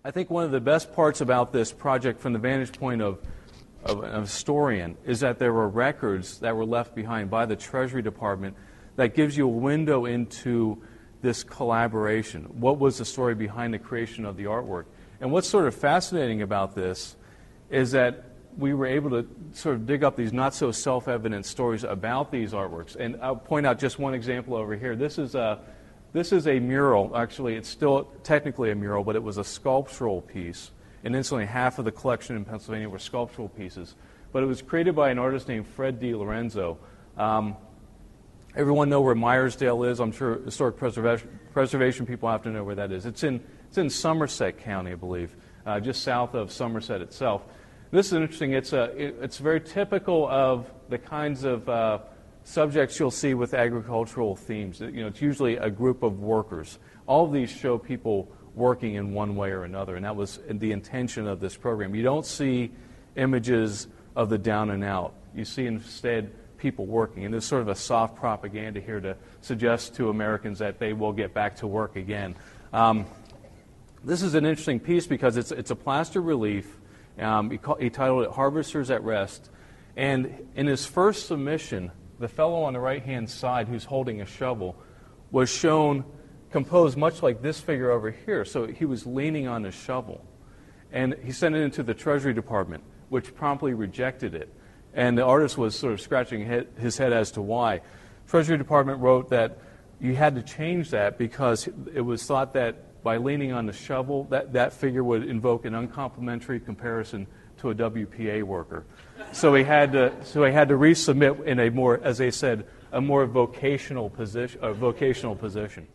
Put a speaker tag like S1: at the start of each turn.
S1: I think one of the best parts about this project from the vantage point of a historian is that there were records that were left behind by the Treasury Department that gives you a window into this collaboration. What was the story behind the creation of the artwork? And what's sort of fascinating about this is that we were able to sort of dig up these not-so-self-evident stories about these artworks. And I'll point out just one example over here. This is a mural. Actually, it's still technically a mural, but it was a sculptural piece. And instantly, half of the collection in Pennsylvania were sculptural pieces. But it was created by an artist named Fred Di Lorenzo. Everyone know where Meyersdale is. I'm sure historic preservation people have to know where that is. It's in Somerset County, I believe, just south of Somerset itself. This is interesting. It's very typical of the kinds of subjects you'll see with agricultural themes. It's usually a group of workers. All of these show people working in one way or another, and that was the intention of this program. You don't see images of the down and out. You see instead people working, and there's sort of a soft propaganda here to suggest to Americans that they will get back to work again. This is an interesting piece because it's a plaster relief. He titled it "Harvesters at Rest," and in his first submission, the fellow on the right-hand side who's holding a shovel was shown composed much like this figure over here. So he was leaning on a shovel. And he sent it into the Treasury Department, which promptly rejected it. And the artist was sort of scratching his head as to why. Treasury Department wrote that you had to change that because it was thought that by leaning on the shovel, that figure would invoke an uncomplimentary comparison to a WPA worker. So he had to resubmit in a more, as they said, a more vocational position.